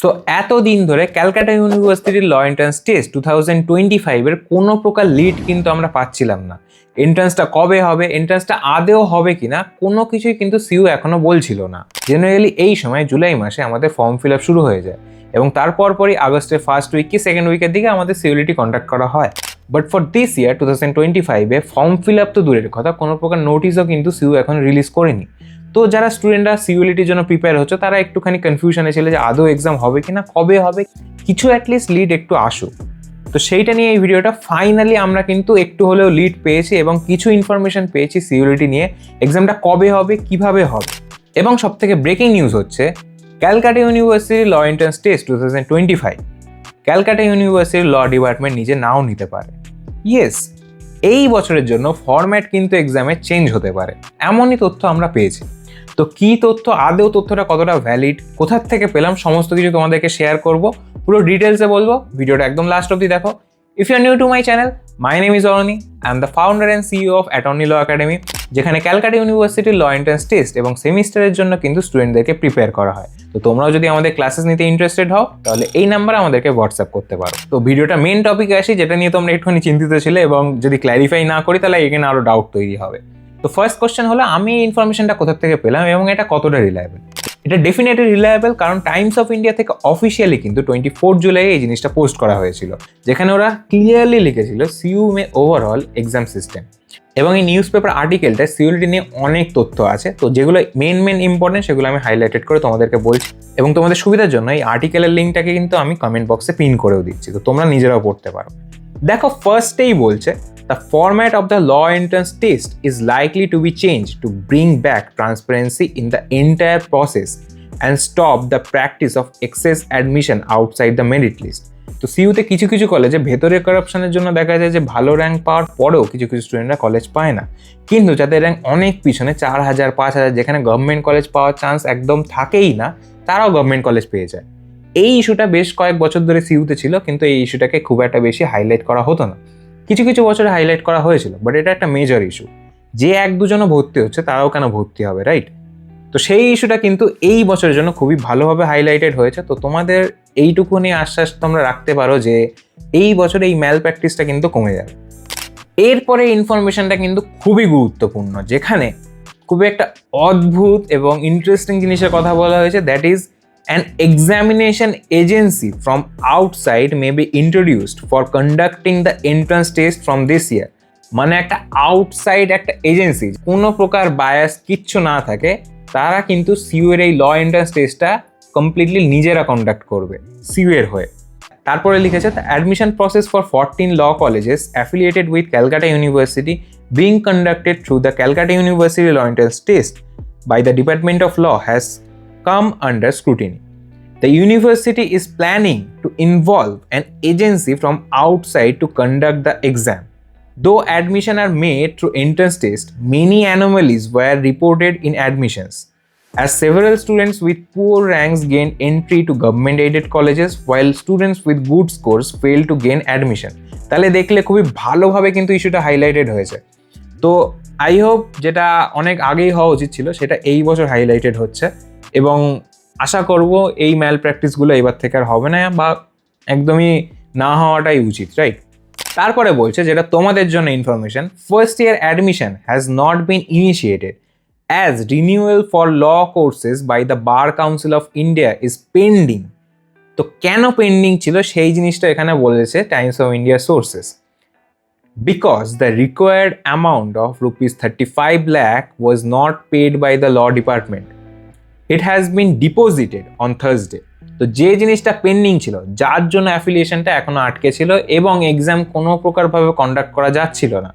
So এতদিন ধরে ক্যালকাটা ইউনিভার্সিটির ল এন্ট্রান্স টেস্ট 2025-এর কোনো প্রকার লিড কিন্তু আমরা পাচ্ছিলাম না। এন্ট্রান্সটা কবে হবে, এন্ট্রান্সটা আদেও হবে কিনা, কোনো কিছুই কিন্তু সিইউ এখনো বলছিল না। জেনারেলি এই সময় জুলাই মাসে আমাদের ফর্ম ফিল আপ শুরু হয়ে যায় এবং তারপর পরই আগস্টের ফার্স্ট উইক কি সেকেন্ড উইকের দিকে আমাদের সিইউলিটি কন্ডাক্ট করা হয়। বাট ফর দিস ইয়ার 2025-এ ফর্ম ফিল আপ তো দূরের কথা, কোনো প্রকার নোটিশও কিন্তু সিইউ এখন রিলিজ করেনি। তো যারা স্টুডেন্টরা সিইউলিটির জন্য প্রিপেয়ার হচ্ছে তারা একটুখানি কনফিউশনে ছিল যে আদৌ এক্সাম হবে কিনা, কবে হবে, কিছু অ্যাটলিস্ট লিড একটু আসুক। তো সেইটা নিয়ে এই ভিডিওটা। ফাইনালি আমরা কিন্তু একটু হলেও লিড পেয়েছি এবং কিছু ইনফরমেশন পেয়েছি সিইউলিটি নিয়ে, এক্সামটা কবে হবে, কিভাবে হবে। এবং সব থেকে ব্রেকিং নিউজ হচ্ছে Calcutta university law entrance test 2025 Calcutta ইউনিভার্সিটির ল ডিপার্টমেন্ট নিজে নাও নিতে পারে। ইয়েস, এই বছরের জন্য ফরম্যাট কিন্তু এক্সামে চেঞ্জ হতে পারে, এমনই তথ্য আমরা পেয়েছি। তো কি তথ্য, আদৌ তথ্যটা কতটা ভ্যালিড, কোথার থেকে পেলাম, সমস্ত কিছু তোমাদেরকে শেয়ার করব, পুরো ডিটেলসে বলবো। ভিডিওটা একদম লাস্ট অবধি দেখো। If you are new to my channel, my name is Aroni, I am the founder and CEO of attorney law academy, যেখানে ক্যালকাটা ইউনিভার্সিটির ল এন্ট্রান্স টেস্ট এবং সেমিস্টারের জন্য কিন্তু স্টুডেন্টদেরকে প্রিপেয়ার করা হয়। তো তোমরাও যদি আমাদের ক্লাসেস নিতে ইন্টারেস্টেড হও তাহলে এই নাম্বারে আমাদেরকে হোয়াটসঅ্যাপ করতে পারো। তো ভিডিওটা মেন টপিকে আসি, যেটা নিয়ে তোমরা একটুখানি চিন্তিত ছিলে, এবং যদি ক্ল্যারিফাই না করি তাহলে এখানে আরো ডাউট তৈরি হবে। তো ফার্স্ট কোশ্চেন হলো, আমি এই ইনফরমেশনটা কোথা থেকে পেলাম এবং এটা কতটা রিলায়েবল। এটা ডেফিনেটলি রিলায়েবল, কারণ টাইমস অফ ইন্ডিয়া থেকে অফিসিয়ালি কিন্তু 24 জুলাই এই জিনিসটা পোস্ট করা হয়েছিল, যেখানে ওরা ক্লিয়ারলি লিখেছিল সিইউ মে ওভারঅল এক্সাম সিস্টেম। এবং এই নিউজ পেপার আর্টিকেলটা সিইউলিটি নিয়ে অনেক তথ্য আছে, তো যেগুলো মেন ইম্পর্টেন্ট সেগুলো আমি হাইলাইটেড করে তোমাদেরকে বলছি। এবং তোমাদের সুবিধার জন্য এই আর্টিকেলের লিঙ্কটাকে কিন্তু আমি কমেন্ট বক্সে পিন করেও দিচ্ছি, তো তোমরা নিজেরাও পড়তে পারো। দেখো, ফার্স্টেই বলছে, the format of the law entrance test is likely to be changed to bring back transparency in the entire process and stop the practice of excess admission outside the merit list. তো সিইউতে কিছু কিছু কলেজে ভেতরে কারাপশনের জন্য দেখা যায় যে ভালো র্যাঙ্ক পাওয়ার পরেও কিছু কিছু স্টুডেন্টরা কলেজ পায় না, কিন্তু যাদের র্যাঙ্ক অনেক পিছনে 4000 5000, যেখানে গভর্নমেন্ট কলেজ পাওয়ার চান্স একদম থাকেই না, তারাও গভর্নমেন্ট কলেজ পেয়ে যায়। এই ইস্যুটা বেশ কয়েক বছর ধরে সিইউতে ছিল, কিন্তু এই ইস্যুটাকে খুব একটা বেশি হাইলাইট করা হতো না। কিছু কিছু বছরে হাইলাইট করা হয়েছিল, বাট এটা একটা মেজর ইস্যু। যে এক দুজনও ভর্তি হচ্ছে তারাও কেন ভর্তি হবে, রাইট? তো সেই ইস্যুটা কিন্তু এই বছরের জন্য খুবই ভালোভাবে হাইলাইটেড হয়েছে। তো তোমাদের এইটুকু নিয়ে আশ্বাস তোমরা রাখতে পারো যে এই বছর এই ম্যাল প্র্যাকটিসটা কিন্তু কমে যাবে। এরপরে ইনফরমেশনটা কিন্তু খুবই গুরুত্বপূর্ণ, যেখানে খুবই একটা অদ্ভুত এবং ইন্টারেস্টিং জিনিসের কথা বলা হয়েছে, that is an examination agency from outside may be introduced for conducting the entrance test from this year. মানে একটা আউটসাইড একটা এজেন্সি, কোনো প্রকার বায়াস কিচ্ছু না থাকে, তারা কিন্তু সিইউ এর এই ল এন্ট্রান্স টেস্টটা কমপ্লিটলি নিজেরা কন্ডাক্ট করবে সিইউ এর হয়ে। তারপরে লিখেছে, the admission process for 14 law colleges affiliated with Calcutta University being conducted through the Calcutta University law entrance test by the Department of Law has come under scrutiny. The university is planning to involve an agency from outside to conduct the exam. Though admission are made through entrance test, many anomalies were reported in admissions, as several students with poor ranks gained entry to government-aided colleges, while students with good scores failed to gain admission. তাহলে দেখলে খুবই ভালোভাবে কিন্তু ইস্যুটা highlighted হয়েছে। তো I hope যেটা অনেক আগেই হওয়া উচিত ছিল সেটা এই বছর হাইলাইটেড হচ্ছে, এবং আশা করব এই ম্যাল প্র্যাকটিসগুলো এবার থেকে আর হবে না, বা একদমই না হওয়াটাই উচিত, রাইট? তারপরে বলছে, যেটা তোমাদের জন্য information, first year admission has not been initiated as renewal for law courses by the bar council of India is pending. তো কেন পেন্ডিং ছিল সেই জিনিসটা এখানে বলেছে Times of India sources. Because the required amount of rupees 35 lakh was not paid by the law department. It has been deposited on Thursday. তো যে জিনিসটা পেন্ডিং ছিল, যার জন্য অ্যাফিলিয়েশনটা এখনো আটকে ছিল এবং এক্সাম কোনো প্রকারভাবে কন্ডাক্ট করা যাচ্ছিল না,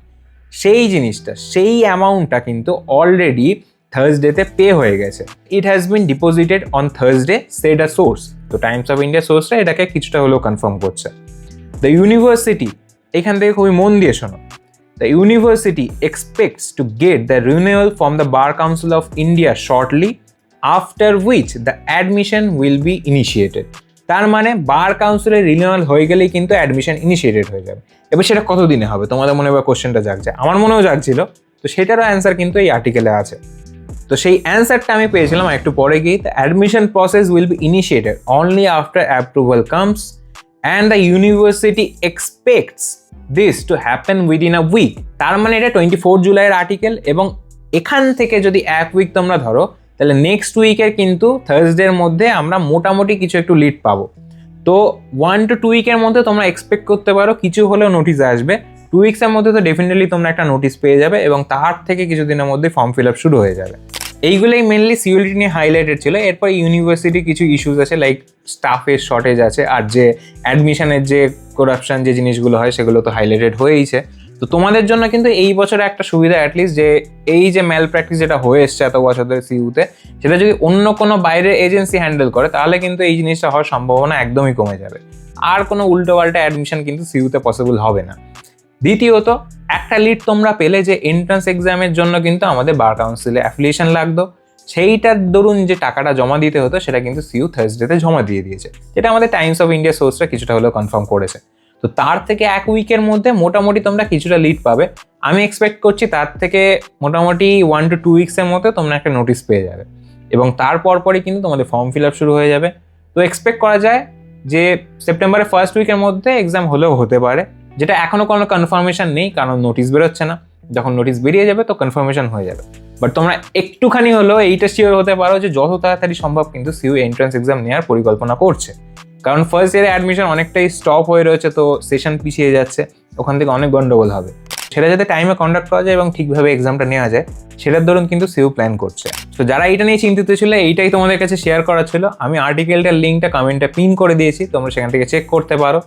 সেই জিনিসটা, সেই অ্যামাউন্টটা কিন্তু অলরেডি থার্সডেতে পে হয়ে গেছে। It has been deposited on Thursday, said a source. তো টাইমস অফ ইন্ডিয়া সোর্সটা এটাকে কিছুটা হলেও কনফার্ম করছে। দ্য ইউনিভার্সিটি, এখান থেকে খুবই মন দিয়ে শোনো, the university expects to get the renewal from the bar council of India shortly, after which the admission will be initiated. তার মানে বার কাউন্সিলের রিনিউয়াল হয়ে গেলেই কিন্তু অ্যাডমিশন ইনিশিয়েটেড হয়ে যাবে। এবার সেটা কতদিনে হবে, তোমাদের মনে এবার কোশ্চেনটা জাগছে, আমার মনেও জাগছিল। তো সেটারও অ্যান্সার কিন্তু এই আর্টিকেলে আছে। তো সেই অ্যান্সারটা আমি পেয়েছিলাম একটু পরে গিয়ে। The admission process will be initiated only after approval comes and the university expects this to happen within a week. তার মানে এটা 24 জুলাইয়ের আর্টিকেল, এবং এখান থেকে যদি এক উইক তোমরা ধরো, তাহলে নেক্সট উইকের কিন্তু থার্সডের মধ্যে আমরা মোটামুটি কিছু একটু লিড পাবো। তো 1 to 2 উইকের মধ্যে তোমরা এক্সপেক্ট করতে পারো কিছু হলেও নোটিস আসবে। 2 উইক্সের মধ্যে তো ডেফিনেটলি তোমরা একটা নোটিস পেয়ে যাবে, এবং তার থেকে কিছুদিনের মধ্যে ফর্ম ফিল আপ শুরু হয়ে যাবে। এইগুলোই মেনলি সিইউলিটি নিয়ে হাইলাইটেড ছিল। এরপর ইউনিভার্সিটির কিছু ইস্যুস আছে, লাইক স্টাফের শর্টেজ আছে, আর যে অ্যাডমিশনের যে করাপশন যে জিনিসগুলো হয় সেগুলো তো হাইলাইটেড হয়েইছে। তো তোমাদের জন্য কিন্তু এই বছরে একটা সুবিধা অ্যাটলিস্ট, যে এই যে ম্যাল প্র্যাকটিস যেটা হয়ে এসছে এত বছর ধরে সিইউতে, সেটা যদি অন্য কোনো বাইরের এজেন্সি হ্যান্ডেল করে তাহলে কিন্তু এই জিনিসটা হওয়ার সম্ভাবনা একদমই কমে যাবে। আর কোনো উল্টো পাল্টা অ্যাডমিশন কিন্তু সিইউতে পসিবল হবে না। দ্বিতীয়ত, একটা লিড তোমরা পেলে যে এন্ট্রান্স এক্সামের জন্য কিন্তু আমাদের বার কাউন্সিলে অ্যাফিলিয়েশন লাগতো, সেইটার দরুন যে টাকাটা জমা দিতে হতো সেটা কিন্তু সিইউ থার্সডেতে জমা দিয়ে দিয়েছে, যেটা আমাদের টাইমস অফ ইন্ডিয়া সোর্সটা কিছুটা হলেও কনফার্ম করেছে। তো তার থেকে এক উইকের মধ্যে মোটামুটি তোমরা কিছুটা লিড পাবে। আমি এক্সপেক্ট করছি তার থেকে মোটামুটি 1 to 2 উইক্সের মধ্যে তোমরা একটা নোটিস পেয়ে যাবে, এবং তারপরই কিন্তু তোমাদের ফর্ম ফিল আপ শুরু হয়ে যাবে। তো এক্সপেক্ট করা যায় যে সেপ্টেম্বরের ফার্স্ট উইকের মধ্যে এক্সাম হলেও হতে পারে, যেটা এখনো কোনো কনফার্মেশন নেই, কারণ নোটিস বেরোচ্ছে না। যখন নোটিস বেরিয়ে যাবে তো কনফার্মেশন হয়ে যাবে। বাট তোমরা একটুখানি হলেও এইটা শিওর হতে পারো যে যত তাড়াতাড়ি সম্ভব কিন্তু সিইউ এন্ট্রান্স এক্সাম নেওয়ার পরিকল্পনা করছে, কারণ ফার্স্ট ইয়ারে অ্যাডমিশন অনেকটাই স্টপ হয়ে রয়েছে, তো সেশন পিছিয়ে যাচ্ছে, ওখান থেকে অনেক গন্ডগোল হবে। সেটা যাতে টাইমে কন্ডাক্ট করা যায় এবং ঠিকভাবে এক্সামটা নেওয়া যায়, সেটার দরুন কিন্তু সিইউ প্ল্যান করছে। তো যারা এইটা নিয়ে চিন্তিত ছিল, এইটাই তোমাদের কাছে শেয়ার করা ছিল। আমি আর্টিকেলটার লিঙ্কটা কমেন্টে পিন করে দিয়েছি, তোমরা সেখান থেকে চেক করতে পারো।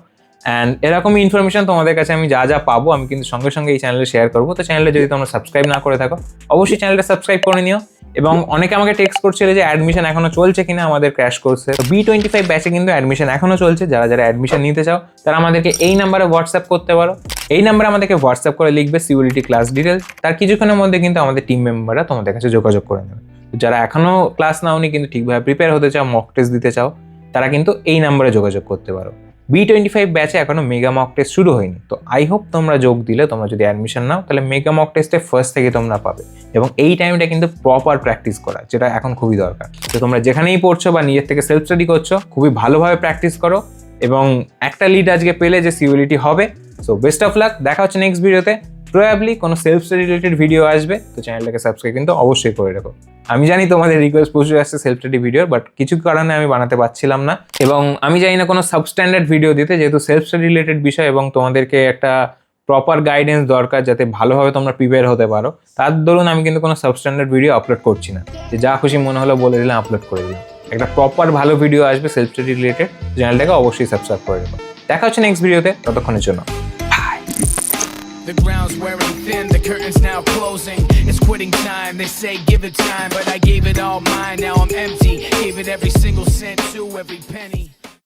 অ্যান্ড এরকমই ইনফরমেশন তোমাদের কাছে আমি যা যা পাবো আমি কিন্তু সঙ্গে সঙ্গে এই চ্যানেলে শেয়ার করবো। তো চ্যানেলে যদি তোমরা সাবস্ক্রাইব না করে থাকো, অবশ্যই চ্যানেলটা সাবস্ক্রাইব করে নিও। এবং অনেকে আমাকে টেক্সট করছিল যে অ্যাডমিশন এখনো চলছে কিনা আমাদের ক্র্যাশ কোর্সে। তো B25 ব্যাচে কিন্তু অ্যাডমিশন এখনো চলছে। যারা যারা অ্যাডমিশন নিতে চাও তারা আমাদেরকে এই নাম্বারে হোয়াটসঅ্যাপ করতে পারো। এই নাম্বারে আমাদেরকে হোয়াটসঅ্যাপ করে লিখবে সিইউলিটি ক্লাস ডিটেলস, তার কিছুক্ষণের মধ্যে কিন্তু আমাদের টিম মেম্বাররা তোমাদের কাছে যোগাযোগ করে নেবে। তো যারা এখনো ক্লাস নাওনি কিন্তু ঠিকভাবে প্রিপেয়ার হতে চাও, মক টেস্ট দিতে চাও, তারা কিন্তু এই নাম্বারে যোগাযোগ করতে পারো। B25 ব্যাচে এখনো মেগা মক টেস্ট শুরু হয়নি। তো আই হোপ তোমরা যোগ দিলে, তোমরা যদি অ্যাডমিশন নাও তাহলে মেগা মক টেস্টে ফার্স্ট থেকে তোমরা পাবে, এবং এই টাইমটা কিন্তু প্রপার প্র্যাকটিস করা, যেটা এখন খুবই দরকার। তো তোমরা যেখানেই পড়ছো বা নিজের থেকে সেলফ স্টাডি করছো, খুবই ভালোভাবে প্র্যাকটিস করো, এবং একটা লিড আজকে পেলে যে সিইউলিটি হবে। সো বেস্ট অফ লাক, দেখা হচ্ছে নেক্সট ভিডিওতে। প্রবাবলি কোনো সেলফ স্টাডি রিলেটেড ভিডিও আসবে, তো চ্যানেলটাকে সাবস্ক্রাইব কিন্তু অবশ্যই করে রাখো। আমি জানি তোমাদের রিকোয়েস্ট প্রচুর আসছে সেলফ স্টাডি ভিডিওর, বাট কিছু কারণে আমি বানাতে পারছিলাম না, এবং আমি জানি না কোনো সাবস্ট্যান্ডার্ড ভিডিও দিতে, যেহেতু সেলফ স্টাডি রিলেটেড বিষয় এবং তোমাদেরকে একটা প্রপার গাইডেন্স দরকার যাতে ভালোভাবে তোমরা প্রিপেয়ার হতে পারো। তার দরুন আমি কিন্তু কোনো সাবস্ট্যান্ডার্ড ভিডিও আপলোড করছি না, যে যা খুশি মনে হলো বলে দিলাম, আপলোড করে দিলাম। একটা প্রপার ভালো ভিডিও আসবে সেলফ স্টাডি রিলেটেড, চ্যানেলটাকে অবশ্যই সাবস্ক্রাইব করে দেবো। দেখা হচ্ছে নেক্সট ভিডিওতে, ততক্ষণের জন্য। The ground's wearing thin, the curtain's now closing. It's quitting time, they say give it time, but I gave it all mine, now I'm empty. Gave it every single cent to every penny.